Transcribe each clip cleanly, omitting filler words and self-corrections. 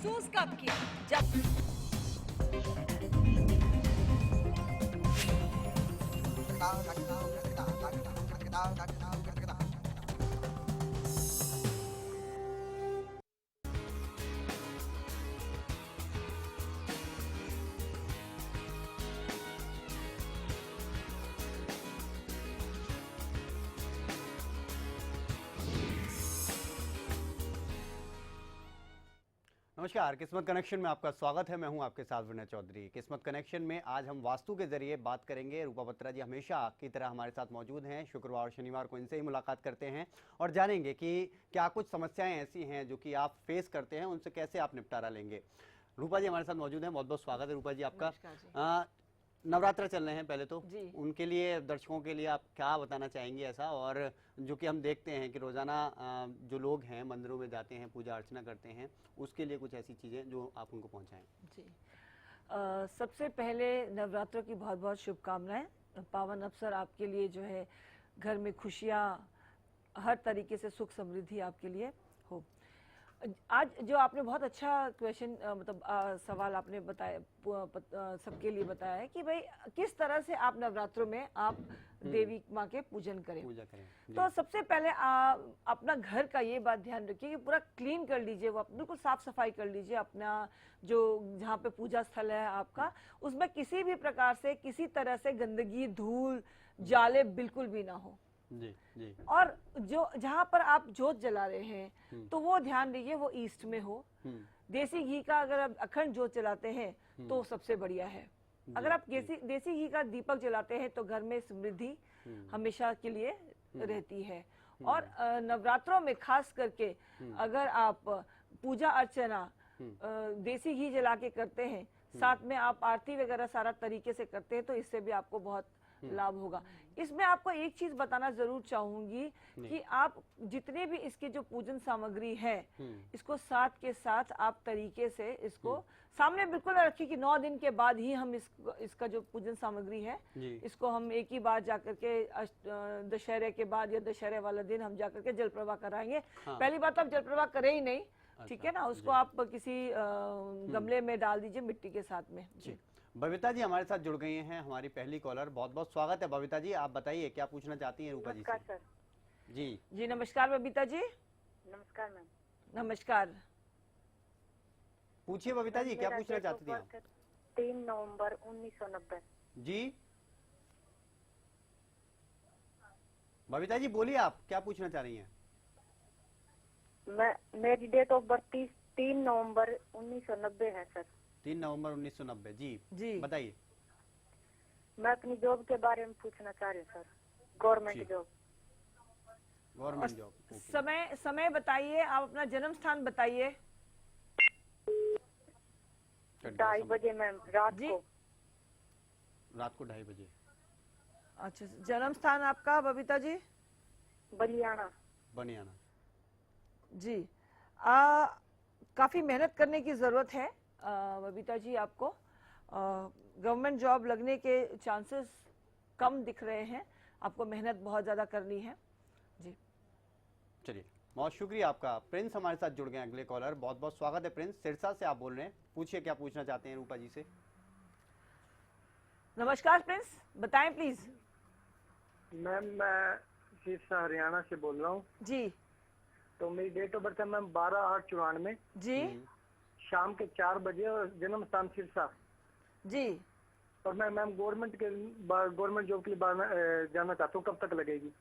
महसूस कब किया? जब नमस्कार, किस्मत कनेक्शन में आपका स्वागत है। मैं हूं आपके साथ विनय चौधरी। किस्मत कनेक्शन में आज हम वास्तु के जरिए बात करेंगे। रूपा बत्रा जी हमेशा की तरह हमारे साथ मौजूद हैं। शुक्रवार और शनिवार को इनसे ही मुलाकात करते हैं और जानेंगे कि क्या कुछ समस्याएं ऐसी हैं जो कि आप फेस करते हैं, उनसे कैसे आप निपटारा लेंगे। रूपा जी हमारे साथ मौजूद हैं। बहुत बहुत स्वागत है रूपा जी आपका। नवरात्र चल रहे हैं, पहले तो उनके लिए, दर्शकों के लिए आप क्या बताना चाहेंगे ऐसा, और जो कि हम देखते हैं कि रोज़ाना जो लोग हैं मंदिरों में जाते हैं, पूजा अर्चना करते हैं, उसके लिए कुछ ऐसी चीज़ें जो आप उनको पहुंचाएं। जी सबसे पहले नवरात्रों की बहुत बहुत शुभकामनाएं। पावन अवसर आपके लिए जो है, घर में खुशियाँ, हर तरीके से सुख समृद्धि आपके लिए हो। आज जो आपने बहुत अच्छा क्वेश्चन मतलब सवाल आपने बताया, सबके लिए बताया है कि भाई किस तरह से आप नवरात्रों में आप देवी माँ के पूजा करें। तो सबसे पहले अपना घर का ये बात ध्यान रखिए कि पूरा क्लीन कर लीजिए, वो बिल्कुल साफ सफाई कर लीजिए। अपना जो जहाँ पे पूजा स्थल है आपका, उसमें किसी भी प्रकार से किसी तरह से गंदगी, धूल, जाले बिल्कुल भी ना हो। जी। और जो जहाँ पर आप जोत जला रहे हैं तो वो ध्यान दीजिए वो ईस्ट में हो। देसी घी का अगर आप अखंड जोत जलाते हैं तो सबसे बढ़िया है। अगर आप देसी घी का दीपक जलाते हैं तो घर में समृद्धि हमेशा के लिए रहती है। और नवरात्रों में खास करके अगर आप पूजा अर्चना देसी घी जला के करते हैं, साथ में आप आरती वगैरह सारा तरीके से करते हैं, तो इससे भी आपको बहुत लाभ होगा। इसमें आपको एक चीज बताना जरूर चाहूंगी कि आप जितने भी इसके जो पूजन सामग्री है, इसको साथ के साथ आप तरीके से इसको सामने बिल्कुल रखिए कि 9 दिन के बाद ही हम इसका जो पूजन सामग्री है, इसको हम एक ही बार जाकर के दशहरे के बाद या दशहरे वाला दिन हम जाकर के जल प्रवाह कराएंगे। पहली बात तो आप जल प्रवाह करें ही नहीं, ठीक है ना। उसको आप किसी गमले में डाल दीजिए मिट्टी के साथ में। जी, बबीता जी हमारे साथ जुड़ गई हैं, हमारी पहली कॉलर। बहुत बहुत स्वागत है बबीता जी। आप बताइए क्या पूछना चाहती हैं रूपा जी से। नमस्कार सर। जी नमस्कार बबीता जी। नमस्कार मैम। नमस्कार, पूछिए बबीता जी, क्या पूछना चाहती थी आप। 3 नवंबर 1990। जी बबीता जी बोलिए, आप क्या पूछना चाह रही हैं। मेरी डेट ऑफ बर्थ 3 नवंबर 1990 है सर। 3 नवंबर 1990। जी बताइए। मैं अपनी जॉब के बारे में पूछना चाह रही हूँ सर। Government job. समय बताइए, आप अपना जन्म स्थान बताइए। 2:30 बजे मैम, रात को 2:30 बजे। अच्छा, जन्म स्थान आपका बबीता जी? बनियाना। जी काफी मेहनत करने की जरूरत है बबीता जी आपको। गवर्नमेंट जॉब लगने के चांसेस कम दिख रहे हैं, आपको मेहनत बहुत ज्यादा करनी है। जी चलिए, बहुत शुक्रिया आपका। प्रिंस हमारे साथ जुड़ गए अगले कॉलर। बहुत बहुत स्वागत है प्रिंस, सिरसा से आप बोल रहे हैं। पूछिए क्या पूछना चाहते हैं रूपा जी से। नमस्कार प्रिंस, बताएं प्लीज। मैम मैं सिरसा हरियाणा से बोल रहा हूँ जी। तो मेरी डेट ऑफ बर्थ है मैम 12/8/94 जी। शाम के 4 बजे और जन्म स्थान सिरसा जी। और मैं मैम गवर्नमेंट जॉब के लिए जाना चाहता हूँ, कब तक लगेगी।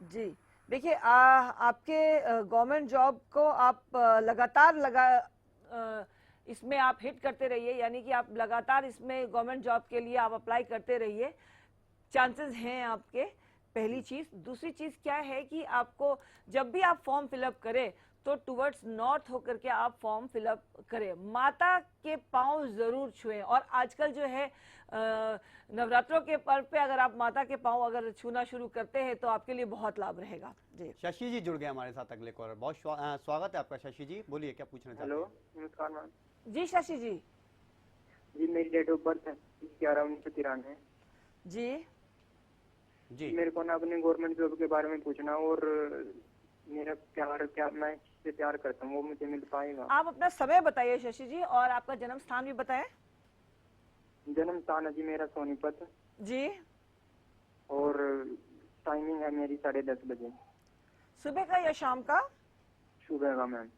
जी देखिए, आपके गवर्नमेंट जॉब को आप लगातार इसमें आप हिट करते रहिए, यानी कि आप लगातार इसमें गवर्नमेंट जॉब के लिए आप अप्लाई करते रहिए। चांसेस हैं आपके, पहली चीज। दूसरी चीज क्या है कि आपको जब भी आप फॉर्म फिलअप करें तो टुवर्ड्स नॉर्थ होकर के आप फॉर्म फिलअप करें। माता के पांव जरूर छुएं। और आजकल जो है नवरात्रों के पर्व पे अगर आप माता के पांव अगर छूना शुरू करते हैं तो आपके लिए बहुत लाभ रहेगा। जी, शशि जी जुड़ गए हमारे साथ अगले कॉलर। बहुत स्वागत है आपका शशि जी, बोलिए क्या पूछना चाहते हैं। हेलो, नमस्कार मैम। जी शशि जी। जी मेरी डेट ऑफ बर्थ है 11/1993। जी मेरे को ना अपने गवर्नमेंट जॉब के बारे में पूछना और मेरा प्यार मैं जिससे प्यार करता हूँ वो मुझे मिल पाएगा? आप अपना समय बताइए शशि जी, और आपका जन्म स्थान भी बताएं। जन्म स्थान है जी मेरा सोनीपत, जी। और टाइमिंग है मेरी 10:30 बजे सुबह का या शाम का? सुबह का मैम।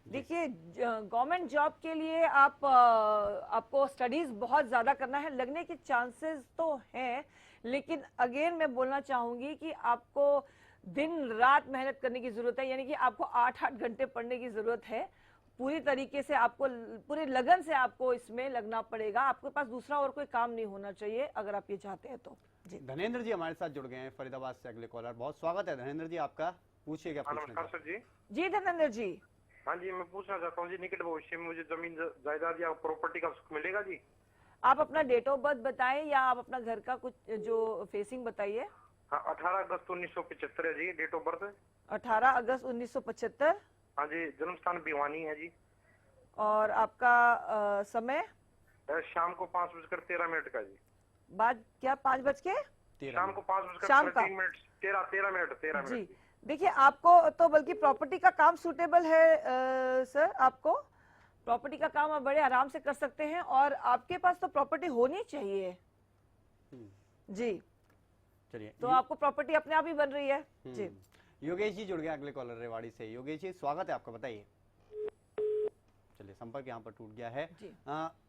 देखिए, गवर्नमेंट जॉब के लिए आपको स्टडीज बहुत ज्यादा करना है, लगने के चांसेस तो हैं, लेकिन अगेन मैं बोलना चाहूंगी कि आपको दिन रात मेहनत करने की जरूरत है, यानी कि आपको 8-8 घंटे पढ़ने की जरूरत है। पूरी तरीके से आपको, पूरे लगन से आपको इसमें लगना पड़ेगा। आपके पास दूसरा और कोई काम नहीं होना चाहिए अगर आप ये चाहते हैं तो। जी। धनेंद्र जी हमारे साथ जुड़ गए हैं फरीदाबाद से, अगले कॉलर। बहुत स्वागत है धनेंद्र जी आपका, पूछिए क्या पूछना नमस्कार सर जी। जी धनेंद्र जी। हाँ जी, मैं पूछना चाहता हूँ जी, निकट भविष्य में मुझे जमीन जायदाद या प्रॉपर्टी का सुख मिलेगा जी? आप अपना डेट ऑफ बर्थ बताएं या आप अपना घर का कुछ जो फेसिंग बताइए। हाँ, 18 अगस्त 1975 है जी डेट ऑफ बर्थ। 18 अगस्त 1975। हाँ जी, जन्म स्थान भिवानी है जी। और आपका समय? शाम को 5:13 का जी। बाद क्या 5 बज के? शाम को शाम का 5:13 13 जी। मिनट। देखिए, आपको तो बल्कि प्रॉपर्टी का काम सूटेबल है सर। आपको प्रॉपर्टी का काम आप बड़े आराम से कर सकते हैं, और आपके पास तो प्रॉपर्टी होनी चाहिए जी। चलिए, तो आपको प्रॉपर्टी अपने आप ही बन रही है जी। योगेश जी जुड़ गए अगले कॉलर रेवाड़ी से। योगेश जी स्वागत है आपका, बताइए। चलिए, संपर्क यहाँ पर टूट गया है।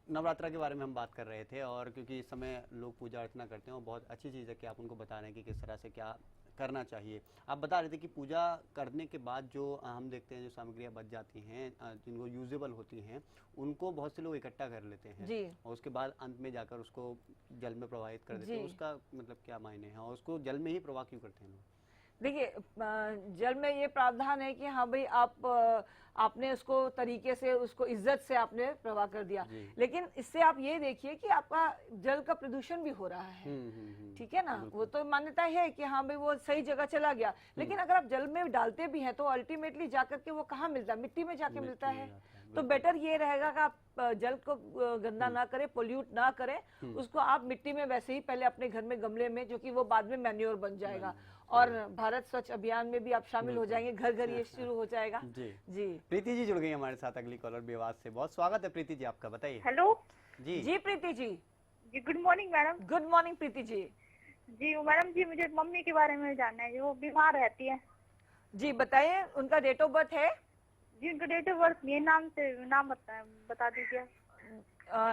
नवरात्रा के बारे में हम बात कर रहे थे, और क्योंकि इस समय लोग पूजा अर्चना करते हैं और बहुत अच्छी चीज़ है कि आप उनको बता रहे हैं कि किस तरह से क्या करना चाहिए। आप बता रहे थे कि पूजा करने के बाद जो हम देखते हैं जो सामग्रियाँ बच जाती हैं, जिनको यूजेबल होती हैं, उनको बहुत से लोग इकट्ठा कर लेते हैं जी। और उसके बाद अंत में जाकर उसको जल में प्रवाहित कर देते हैं। उसका मतलब क्या मायने हैं, और उसको जल में ही प्रवाह क्यों करते हैं लोग? देखिए, जल में ये प्रावधान है कि हाँ भाई, आपने उसको तरीके से, उसको इज्जत से आपने प्रवाह कर दिया, लेकिन इससे आप ये देखिए कि आपका जल का प्रदूषण भी हो रहा है। ठीक है ना? वो तो मान्यता है कि हाँ भाई वो सही जगह चला गया, लेकिन अगर आप जल में डालते भी हैं तो अल्टीमेटली जाकर के वो कहाँ मिलता है? मिट्टी में जाके मिलता है। तो बेटर ये रहेगा कि आप जल को गंदा ना करें, पोल्यूट ना करें, उसको आप मिट्टी में वैसे ही पहले अपने घर में गमले में, जो कि वो बाद में मैन्योर बन जाएगा, और भारत स्वच्छ अभियान में भी आप शामिल हो जाएंगे। घर घर ये शुरू हो जाएगा जी। जी। प्रीति जी जुड़ गई हमारे साथ अगली कॉलर बेवास से। बहुत स्वागत है प्रीति जी आपका, बताइए। हेलो जी जी प्रीति जी। जी, good morning madam. Good morning Preeti ji. जी मैडम जी, मुझे मम्मी के बारे में जानना है, जो वो बीमार रहती है। जी बताइए, उनका डेट ऑफ बर्थ है? जी, उनका डेट ऑफ बर्थ ये नाम बता दीजिए।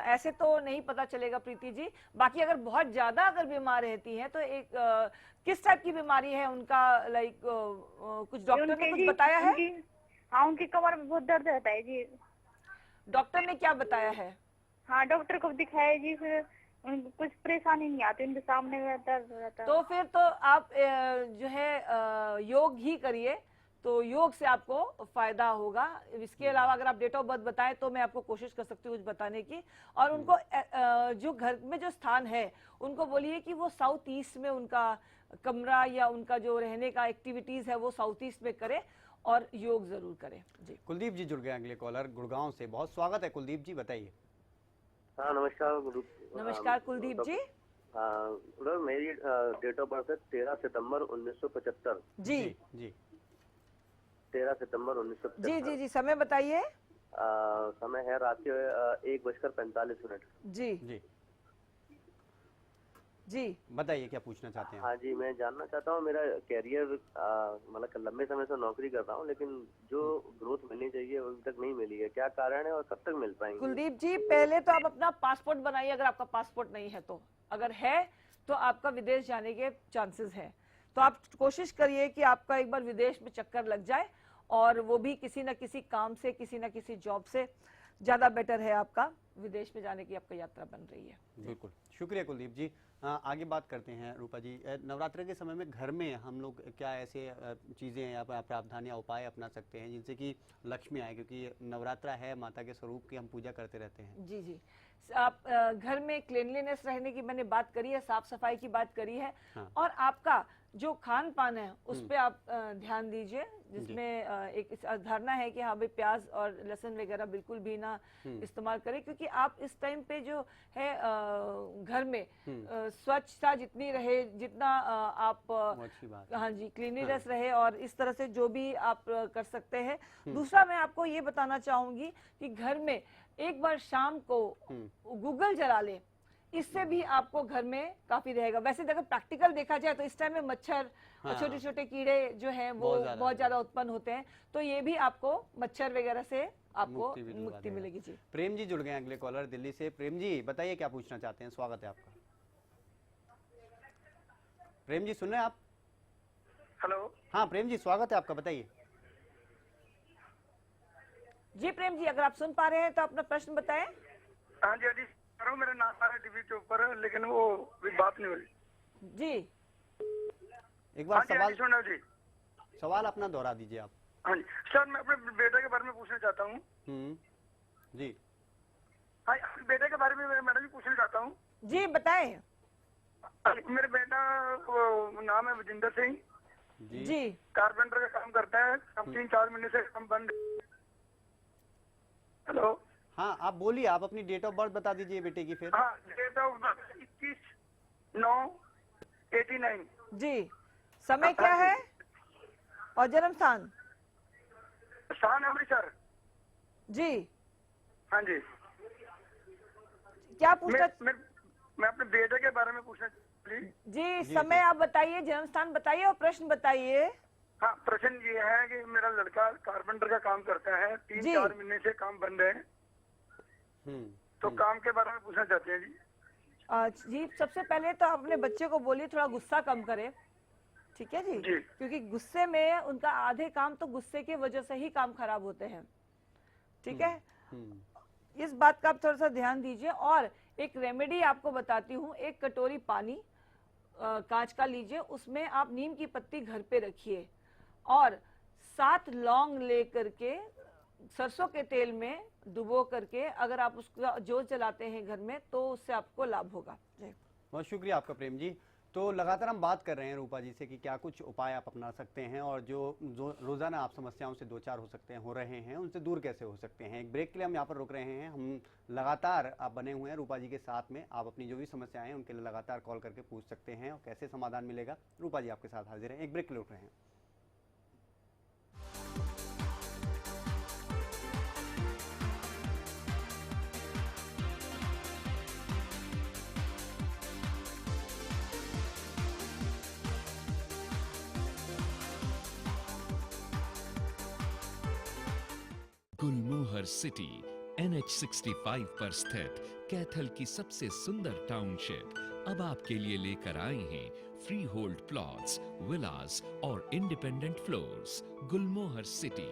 ऐसे तो नहीं पता चलेगा प्रीति जी। बाकी अगर बहुत ज्यादा अगर बीमार रहती है तो एक किस टाइप की बीमारी है उनका, लाइक कुछ डॉक्टर ने कुछ बताया है? हाँ, उनकी कमर में बहुत दर्द रहता है जी। डॉक्टर ने क्या बताया है? हाँ, डॉक्टर को दिखाया जी, फिर उनको कुछ परेशानी नहीं आती, उनके सामने में दर्द रहता है। तो फिर तो आप जो है योग ही करिए, तो योग से आपको फायदा होगा। इसके अलावा अगर आप डेट ऑफ बर्थ बताएं तो मैं आपको कोशिश कर सकती हूँ कुछ बताने की। और उनको जो घर में जो स्थान है, उनको बोलिए कि वो साउथ ईस्ट में उनका कमरा या उनका जो रहने का एक्टिविटीज है वो साउथ ईस्ट में करे, और योग जरूर करें जी। कुलदीप जी जुड़ गए अगले कॉलर गुड़गांव से। बहुत स्वागत है कुलदीप जी, बताइए। हाँ नमस्कार। नमस्कार कुलदीप जी। मेरी डेट ऑफ बर्थ है 13 सितंबर 1975। जी जी 13 सितंबर 1975। जी जी जी। समय बताइए। समय है रात के 1:45। जी जी जी बताइए क्या पूछना चाहते हैं। हाँ जी, मैं जानना चाहता हूँ, मेरा कैरियर मतलब लंबे समय से नौकरी कर रहा हूँ, लेकिन जो ग्रोथ मिलनी चाहिए वो अभी तक नहीं मिली है। क्या कारण है और कब तक मिल पाएंगे? कुलदीप जी, पहले तो आप अपना पासपोर्ट बनाइए, अगर आपका पासपोर्ट नहीं है तो। अगर है तो आपका विदेश जाने के चांसेस है, तो आप कोशिश करिए कि आपका एक बार विदेश में चक्कर लग जाए, और वो भी किसी न किसी काम से, किसी न किसी जॉब से। ज्यादा बेटर है आपका विदेश में जाने की आपका यात्रा बन रही है। बिल्कुल, शुक्रिया कुलदीप जी। आगे बात करते हैं रूपा जी। नवरात्र के समय में घर में हम लोग क्या ऐसे चीज़ें या प्रावधान या उपाय अपना सकते हैं जिनसे कि लक्ष्मी आए, क्योंकि नवरात्रा है, माता के स्वरूप की हम पूजा करते रहते हैं। जी जी। आप घर में क्लीनलीनेस रहने की मैंने बात करी है, साफ सफाई की बात करी है। हाँ। और आपका जो खान पान है उस पे आप ध्यान दीजिए, जिसमें एक धारणा है कि हाँ भाई प्याज और लहसुन वगैरह बिल्कुल भी ना इस्तेमाल करें, क्योंकि कि आप इस टाइम पे जो है घर में स्वच्छता जितनी रहे, जितना आप अच्छी बात है। हाँ जी क्लीनिनेस रहे, और इस तरह से जो भी आप कर सकते हैं। दूसरा मैं आपको ये बताना चाहूंगी कि घर में एक बार शाम को गूगल जला ले, इससे भी आपको घर में काफी रहेगा। वैसे अगर प्रैक्टिकल देखा जाए तो इस टाइम में मच्छर और छोटे छोटे कीड़े जो हैं वो बहुत ज्यादा उत्पन्न होते हैं, तो ये भी आपको मच्छर वगैरह से आपको मुक्ति मिलेगी। जी प्रेम जी जुड़ गए अगले कॉलर दिल्ली से। प्रेम जी बताइए क्या पूछना चाहते हैं, स्वागत है आपका। प्रेम जी सुन रहे हैं आप? हेलो। हाँ प्रेम जी स्वागत है आपका, बताइए। जी प्रेम जी, अगर आप सुन पा रहे हैं तो अपना प्रश्न बताएं। हाँ जी, मेरा नाम आ रहा है टीवी के ऊपर, लेकिन वो बात नहीं हो रही। जी एक बार सुनो जी, सवाल अपना दोहरा दीजिए आप। हाँ जी सर, मैं अपने बेटे के बारे में पूछना चाहता हूँ। जी हाँ, बेटे के बारे में मैडम जी पूछना चाहता हूँ। जी बताएं। मेरे बेटा नाम है विजेंद्र सिंह जी, कारपेंटर का काम करता है। अब 3-4 महीने से काम बंद। हेलो। हाँ आप बोलिए, आप अपनी डेट ऑफ बर्थ बता दीजिए बेटे की फिर। हाँ, डेट ऑफ बर्थ 21/9/89। जी समय क्या है और जन्म स्थान? स्थान अमृतसर। जी हाँ जी। क्या पूछना? मैं अपने बेटे के बारे में पूछना प्लीज। जी समय आप बताइए, जन्म स्थान बताइए और प्रश्न बताइए। हाँ, प्रश्न ये है कि मेरा लड़का कारपेंटर का काम करता है, 3-4 महीने से काम बंद है, तो काम के बारे में पूछना चाहते हैं जी। जी सबसे पहले तो आप अपने बच्चे को बोलिए थोड़ा गुस्सा कम करे, ठीक है जी? क्योंकि गुस्से में उनका आधे काम तो गुस्से की वजह से ही काम खराब होते हैं, ठीक है? इस बात का आप थोड़ा सा ध्यान दीजिए। और एक रेमेडी आपको बताती हूँ, एक कटोरी पानी कांच का लीजिए, उसमें आप नीम की पत्ती घर पे रखिए और 7 लौंग ले करके सरसों के तेल में डुबो करके अगर आप उसका जोत जलाते हैं घर में तो उससे आपको लाभ होगा। बहुत शुक्रिया आपका प्रेम जी। तो लगातार हम बात कर रहे हैं रूपा जी से कि क्या कुछ उपाय आप अपना सकते हैं और जो रोजाना आप समस्याओं से दो चार हो रहे हैं उनसे दूर कैसे हो सकते हैं। एक ब्रेक के लिए हम यहाँ पर रुक रहे हैं। हम लगातार आप बने हुए हैं रूपा जी के साथ में। आप अपनी जो भी समस्याएं हैं उनके लिए लगातार कॉल करके पूछ सकते हैं और कैसे समाधान मिलेगा, रूपा जी आपके साथ हाजिर हैं। एक ब्रेक के लिए रुक रहे हैं। गुलमोहर सिटी NH 65 पर स्थित कैथल की सबसे सुंदर टाउनशिप अब आपके लिए लेकर आए हैं फ्री होल्ड प्लॉट्स, विलास और independent floors. Gulmohar city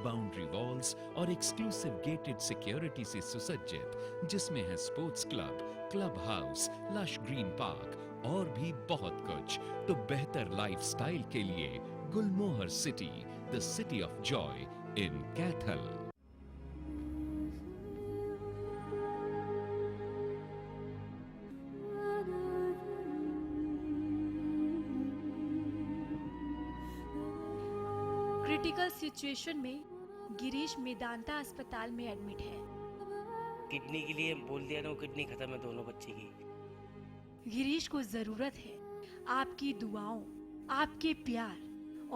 boundary walls और एक्सक्लूसिव गेटेड सिक्योरिटी से सुसज्जित, जिसमें है sports club, club house, lush green park और भी बहुत कुछ। तो बेहतर लाइफस्टाइल के लिए Gulmohar city, the city of joy in Kaithal. Critical situation में गिरीश मेदांता अस्पताल में एडमिट है। किडनी के लिए बोल दिया ना, वो किडनी खत्म है दोनों बच्चे की। गिरीश को जरूरत है आपकी दुआओं, आपके प्यार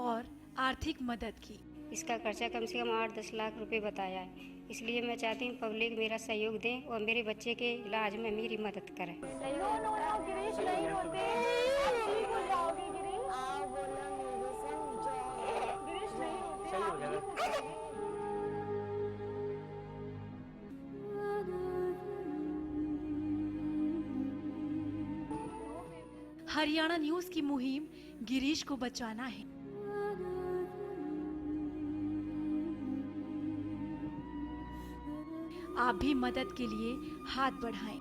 और आर्थिक मदद की। इसका खर्चा कम से कम 8-10 लाख रुपए बताया है, इसलिए मैं चाहती हूँ पब्लिक मेरा सहयोग दें और मेरे बच्चे के इलाज में मेरी मदद करें। गिरीश नहीं होते, हरियाणा न्यूज की मुहिम गिरीश को बचाना है। आप भी मदद के लिए हाथ बढ़ाएं।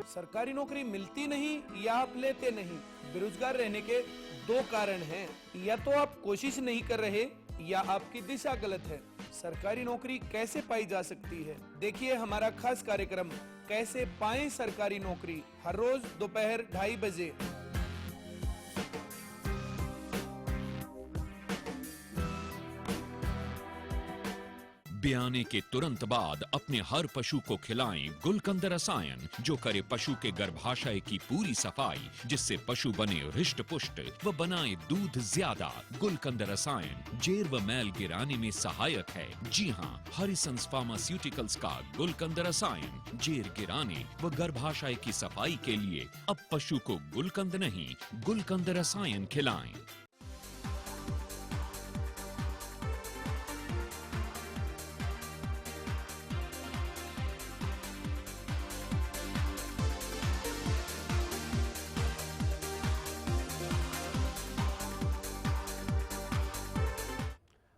सरकारी नौकरी मिलती नहीं या आप लेते नहीं। बेरोजगार रहने के 2 कारण हैं, या तो आप कोशिश नहीं कर रहे या आपकी दिशा गलत है। सरकारी नौकरी कैसे पाई जा सकती है, देखिए हमारा खास कार्यक्रम कैसे पाएं सरकारी नौकरी, हर रोज दोपहर 2:30 बजे। ब्याने के तुरंत बाद अपने हर पशु को खिलाएं गुलकंद रसायन, जो करे पशु के गर्भाशय की पूरी सफाई, जिससे पशु बने हृष्ट पुष्ट व बनाए दूध ज्यादा। गुलकंद रसायन जेर व मैल गिराने में सहायक है। जी हाँ, हरिसंस फार्मास्यूटिकल्स का गुलकंद रसायन जेर गिराने व गर्भाशय की सफाई के लिए। अब पशु को गुलकंद नहीं, गुलकंद रसायन खिलाएं।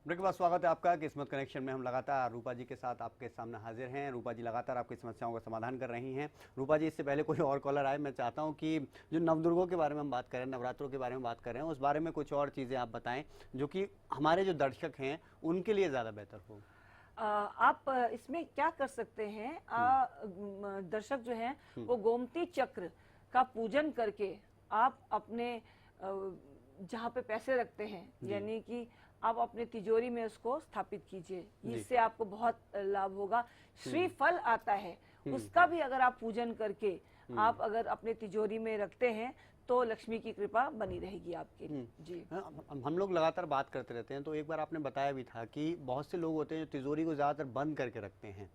ब्रेक के बाद स्वागत है आपका किस्मत कनेक्शन में। हम लगातार रूपा जी के साथ आपके सामने हाजिर हैं। रूपा जी लगातार आपकी समस्याओं का समाधान कर रही हैं। रूपा जी, इससे पहले कोई और कॉलर आए, मैं चाहता हूं कि जो नवदुर्गों के बारे में हम बात कर रहे हैं, नवरात्रों के बारे में बात कर रहे हैं, उस बारे में कुछ और चीज़ें आप बताएं जो कि हमारे जो दर्शक हैं उनके लिए ज़्यादा बेहतर हो। आप इसमें क्या कर सकते हैं, दर्शक जो हैं वो गोमती चक्र का पूजन करके आप अपने जहाँ पे पैसे रखते हैं, यानी कि आप अपने तिजोरी में उसको स्थापित कीजिए, इससे आपको बहुत लाभ होगा। श्रीफल आता है, उसका भी अगर आप पूजन करके आप अगर अपने तिजोरी में रखते हैं तो लक्ष्मी की कृपा बनी रहेगी आपके। जी, हम लोग लगातार बात करते रहते हैं, तो एक बार आपने बताया भी था कि बहुत से लोग होते हैं जो तिजोरी को ज़्यादातर बंद करके रखते हैं।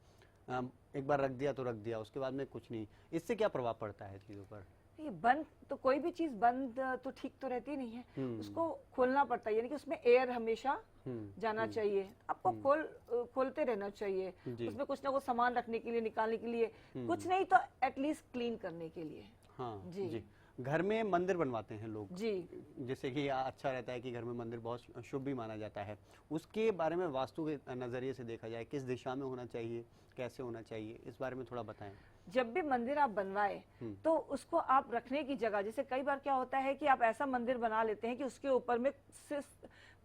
एक बार रख दिया तो रख दिया, उसके बाद में कुछ नहीं। इससे क्या प्रभाव पड़ता है चीज़ों पर? ये बंद तो कोई भी चीज बंद तो ठीक तो रहती नहीं है, उसको खोलना पड़ता है, यानी कि उसमें एयर हमेशा जाना चाहिए। आपको खोलते रहना चाहिए, उसमें कुछ ना कुछ सामान रखने के लिए, निकालने के लिए, कुछ नहीं तो एटलीस्ट क्लीन करने के लिए। हाँ जी। घर में मंदिर बनवाते हैं लोग जी, जैसे कि अच्छा रहता है कि घर में मंदिर बहुत शुभ भी माना जाता है। उसके बारे में वास्तु के नज़रिए से देखा जाए, किस दिशा में होना चाहिए, कैसे होना चाहिए, इस बारे में थोड़ा बताएं। जब भी मंदिर आप बनवाए तो उसको आप रखने की जगह, जैसे कई बार क्या होता है कि आप ऐसा मंदिर बना लेते हैं कि उसके ऊपर में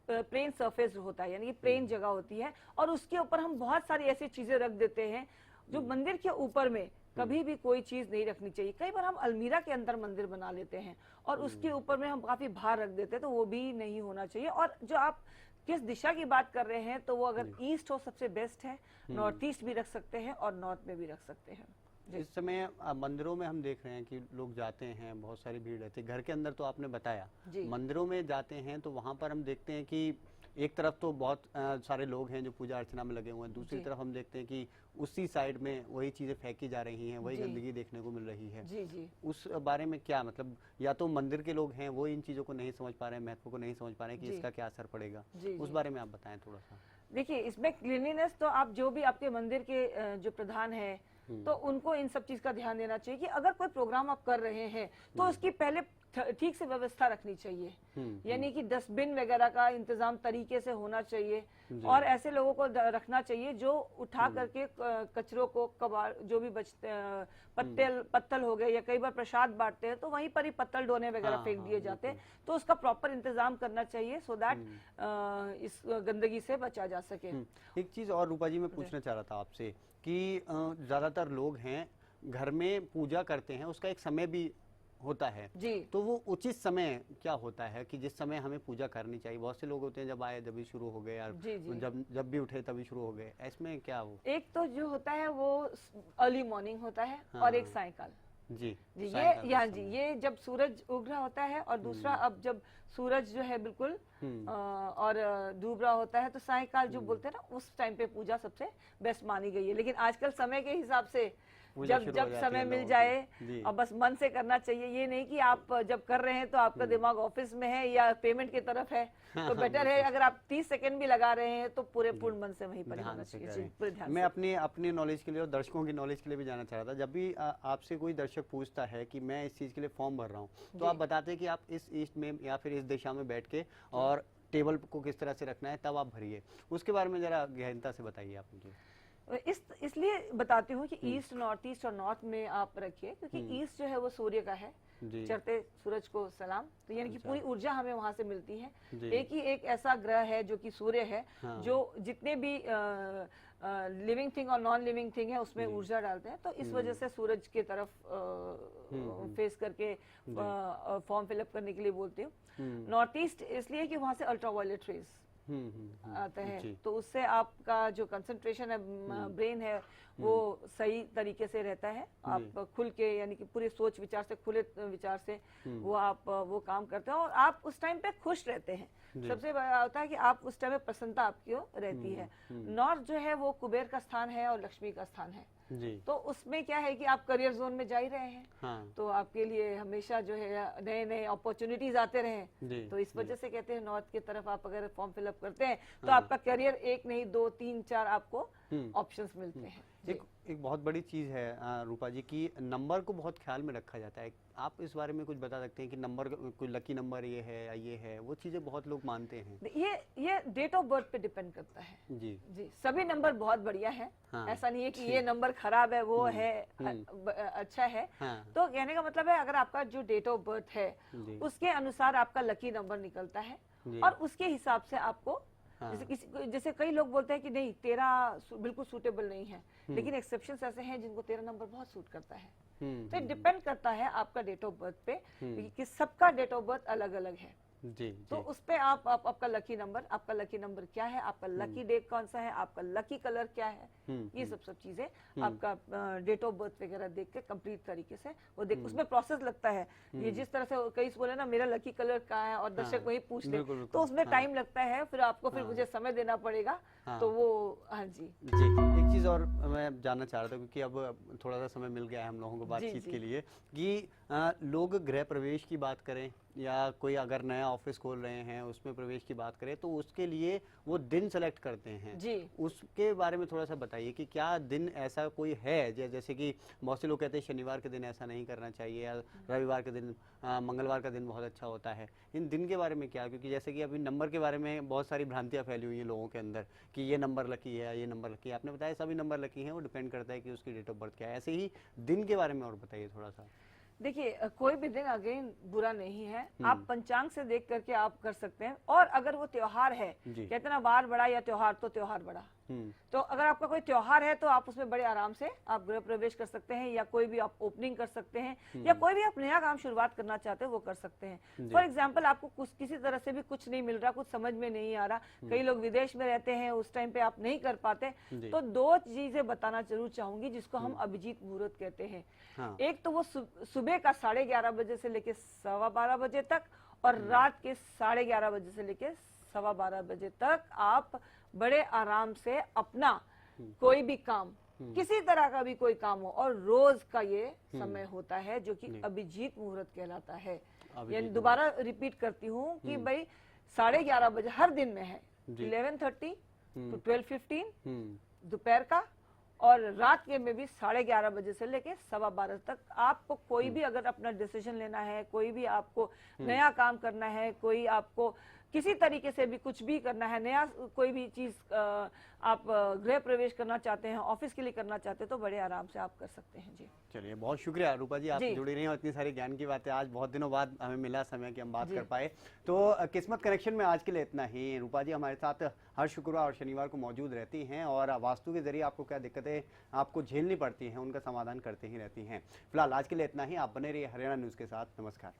प्लेन सरफेस होता है, यानी कि प्लेन जगह होती है, और उसके ऊपर हम बहुत सारी ऐसी चीजें रख देते हैं जो मंदिर के ऊपर में कभी भी कोई चीज नहीं रखनी चाहिए। कई बार हम अलमीरा के अंदर मंदिर बना लेते हैं और उसके ऊपर में हम काफी भार रख देते हैं, तो वो भी नहीं होना चाहिए। और जो आप किस दिशा की बात कर रहे हैं, तो वो अगर ईस्ट हो सबसे बेस्ट है, नॉर्थ ईस्ट भी रख सकते हैं और नॉर्थ में भी रख सकते हैं। इस समय मंदिरों में हम देख रहे हैं कि लोग जाते हैं, बहुत सारी भीड़ रहती है। घर के अंदर तो आपने बताया, मंदिरों में जाते हैं तो वहाँ पर हम देखते हैं कि एक तरफ तो बहुत सारे लोग हैं जो पूजा अर्चना में लगे हुए हैं, दूसरी तरफ हम देखते हैं कि उसी साइड में वही चीजें फेंकी जा रही हैं, वही गंदगी देखने को मिल रही है। जी। उस बारे में क्या मतलब, या तो मंदिर के लोग हैं वो इन चीजों को नहीं समझ पा रहे हैं, महत्व को नहीं समझ पा रहे हैं कि इसका क्या असर पड़ेगा, उस बारे में आप बताएं थोड़ा सा। देखिए, इसमें क्लीनिनेस तो आप जो भी आपके मंदिर के जो प्रधान है तो उनको इन सब चीज का ध्यान देना चाहिए कि अगर कोई प्रोग्राम आप कर रहे हैं तो उसकी पहले ठीक से व्यवस्था रखनी चाहिए, यानी कि डस्टबिन वगैरह का इंतजाम तरीके से होना चाहिए, और ऐसे लोगों को रखना चाहिए जो उठा करके कचरों को कबाड़ जो भी बचते पत्तल हो गए, या कई बार प्रसाद बांटते हैं तो वहीं पर ही पत्तल डोने वगैरह फेंक दिए जाते हैं, तो उसका प्रॉपर इंतजाम करना चाहिए सो दैट इस गंदगी से बचा जा सके। एक चीज और रूपा जी मैं पूछना चाह रहा था आपसे कि ज्यादातर लोग हैं घर में पूजा करते हैं, उसका एक समय भी होता है जी, तो वो उचित समय क्या होता है कि जिस समय हमें पूजा करनी चाहिए? बहुत से लोग होते हैं जब आए तभी शुरू हो गए, यार जब भी उठे तभी शुरू हो गए, इसमें क्या हो? एक तो जो होता है वो अर्ली मॉर्निंग होता है, और एक सायकाल। जी, ये जब सूरज उग रहा होता है, और दूसरा अब जब सूरज जो है बिल्कुल और डूब रहा होता है, तो सायकाल जो बोलते हैं ना, उस टाइम पे पूजा सबसे बेस्ट मानी गई है। लेकिन आजकल समय के हिसाब से जब समय मिल जाए, और बस मन से करना चाहिए, ये नहीं कि आप जब कर रहे हैं तो आपका दिमाग ऑफिस में है या पेमेंट की तरफ है, तो बेटर है अगर आप 30 सेकंड भी लगा रहे हैं तो पूरे पूर्ण मन से वहीं पर होना चाहिए। मैं अपनी नॉलेज के लिए और दर्शकों की नॉलेज के लिए भी जानना चाह रहा था, जब भी आपसे कोई दर्शक पूछता है कि मैं इस चीज के लिए फॉर्म भर रहा हूँ, तो आप बताते हैं कि आप इस ईस्ट में या फिर इस दिशा में बैठ के और टेबल को किस तरह से रखना है, तब आप भरिए। उसके बारे में जरा गहनता से बताइए आप मुझे। इसलिए बताती हूँ कि ईस्ट, नॉर्थ ईस्ट और नॉर्थ में आप रखिए, क्योंकि ईस्ट जो है वो सूर्य का है, चढ़ते सूरज को सलाम, तो यानी कि पूरी ऊर्जा हमें वहां से मिलती है। एक ही एक ऐसा ग्रह है जो कि सूर्य है, जो जितने भी लिविंग थिंग और नॉन लिविंग थिंग है उसमें ऊर्जा डालते हैं, तो इस वजह से सूरज के तरफ फेस करके फॉर्म फिलअप करने के लिए बोलती हूँ। नॉर्थ ईस्ट इसलिए कि वहां से अल्ट्रावायलेट रेज आते हैं, तो उससे आपका जो कंसंट्रेशन है, ब्रेन है, वो सही तरीके से रहता है। आप खुल के, यानी कि पूरे सोच विचार से, खुले विचार से वो आप वो काम करते हैं और आप उस टाइम पे खुश रहते हैं। सबसे बड़ा होता है कि आप उस टाइम में प्रसन्नता आपकी रहती है। नॉर्थ जो है वो कुबेर का स्थान है और लक्ष्मी का स्थान है जी। तो उसमें क्या है कि आप करियर जोन में जा ही रहे हैं। हाँ। तो आपके लिए हमेशा जो है नए नए अपॉर्चुनिटीज आते रहे, तो इस वजह से कहते हैं नॉर्थ की तरफ आप अगर फॉर्म फिलअप करते हैं तो आपका करियर 1 नहीं 2 3 4 आपको ऑप्शंस मिलते हैं। एक बहुत बड़ी चीज़ है रूपा जी की नंबर को बहुत ख्याल में रखा जाता है। आप इस बारे में कुछ बता सकते हैं कि नंबर, कोई लकी नंबर ये है या ये है, वो चीज़ें बहुत लोग मानते हैं। ये डेट ऑफ बर्थ पे डिपेंड करता है जी। सभी नंबर बहुत बढ़िया है। हाँ। ऐसा नहीं है कि ये नंबर खराब है, वो है अच्छा है। हाँ। तो कहने का मतलब है अगर आपका जो डेट ऑफ बर्थ है उसके अनुसार आपका लकी नंबर निकलता है और उसके हिसाब से आपको जैसे कई लोग बोलते हैं कि नहीं 13 बिल्कुल सूटेबल नहीं है, लेकिन एक्सेप्शंस ऐसे हैं जिनको 13 नंबर बहुत सूट करता है। तो डिपेंड करता है आपका डेट ऑफ बर्थ पे कि सबका डेट ऑफ बर्थ अलग अलग है जी। तो उस पे आपका लकी नंबर क्या है, आपका लकी डे कौन सा है, आपका लकी कलर क्या है, ये सब चीजें आपका डेट ऑफ बर्थ वगैरह देख के कंप्लीट तरीके से वो देख, उसमें प्रोसेस लगता है। ये जिस तरह से कई बोले ना मेरा लकी कलर क्या है और दर्शक वही पूछ ले, तो उसमें टाइम लगता है, फिर आपको फिर मुझे समय देना पड़ेगा। तो वो हाँ जी जी। एक चीज और मैं जानना चाह रहा था, क्योंकि अब थोड़ा सा समय मिल गया है हम लोगों को बातचीत के लिए, कि लोग गृह प्रवेश की बात करें या कोई अगर नया ऑफिस खोल रहे हैं उसमें प्रवेश की बात करें, तो उसके लिए वो दिन सेलेक्ट करते हैं जी। उसके बारे में थोड़ा सा बताइए कि क्या दिन ऐसा कोई है, जैसे कि बहुत से लोग कहते हैं शनिवार के दिन ऐसा नहीं करना चाहिए या रविवार के दिन, मंगलवार का दिन बहुत अच्छा होता है। इन दिन के बारे में क्या, क्योंकि जैसे कि अभी नंबर के बारे में बहुत सारी भ्रांतियाँ फैली हुई हैं लोगों के अंदर कि ये नंबर लकी है, ये नंबर लकी है। आपने बताया सभी नंबर लकी हैं, वो डिपेंड करता है कि उसकी डेट ऑफ बर्थ क्या है। ऐसे ही दिन के बारे में और बताइए थोड़ा सा। देखिए कोई भी दिन अगेन बुरा नहीं है, आप पंचांग से देख करके आप कर सकते हैं। और अगर वो त्योहार है, कहते ना बार बड़ा या त्योहार तो त्योहार बड़ा, तो अगर आपका कोई त्योहार है तो आप उसमें बड़े आराम से आप गृह प्रवेश कर सकते हैं, या कोई भी आप ओपनिंग कर सकते हैं, या कोई भी आप नया काम शुरुआत करना चाहते हैं वो कर सकते हैं। फॉर एग्जाम्पल आपको किसी तरह से भी कुछ नहीं मिल रहा, कुछ समझ में नहीं आ रहा, कई लोग विदेश में रहते हैं, उस टाइम पे आप नहीं कर पाते, तो 2 चीजें बताना जरूर चाहूंगी जिसको हम अभिजीत मुहूर्त कहते हैं। एक तो वो सुबह का 11:30 बजे से लेके 12:15 बजे तक, और रात के 11:30 बजे से लेके 12:15 बजे तक आप बड़े आराम से अपना कोई भी काम, किसी तरह का भी कोई काम हो, और रोज का ये समय होता है जो कि अभिजीत मुहूर्त कहलाता है। यानी दोबारा रिपीट करती हूँ कि भाई 11:30 बजे हर दिन में है, 11:30 to 12:15 दोपहर का, और रात के में भी 11:30 बजे से लेके 12:15 तक आपको कोई भी अगर अपना डिसीजन लेना है, कोई भी आपको नया काम करना है, कोई आपको किसी तरीके से भी कुछ भी करना है, नया कोई भी चीज आप गृह प्रवेश करना चाहते हैं, ऑफिस के लिए करना चाहते हैं, तो बड़े आराम से आप कर सकते हैं जी। चलिए बहुत शुक्रिया रूपा जी, आप जुड़ी रही हैं और इतनी सारी ज्ञान की बातें आज बहुत दिनों बाद हमें मिला समय कि हम बात कर पाए। तो किस्मत कनेक्शन में आज के लिए इतना ही। रूपा जी हमारे साथ हर शुक्रवार और शनिवार को मौजूद रहती हैं और वास्तु के जरिए आपको क्या दिक्कतें आपको झेलनी पड़ती हैं उनका समाधान करते ही रहती हैं। फिलहाल आज के लिए इतना ही। आप बने रहिए हरियाणा न्यूज़ के साथ। नमस्कार।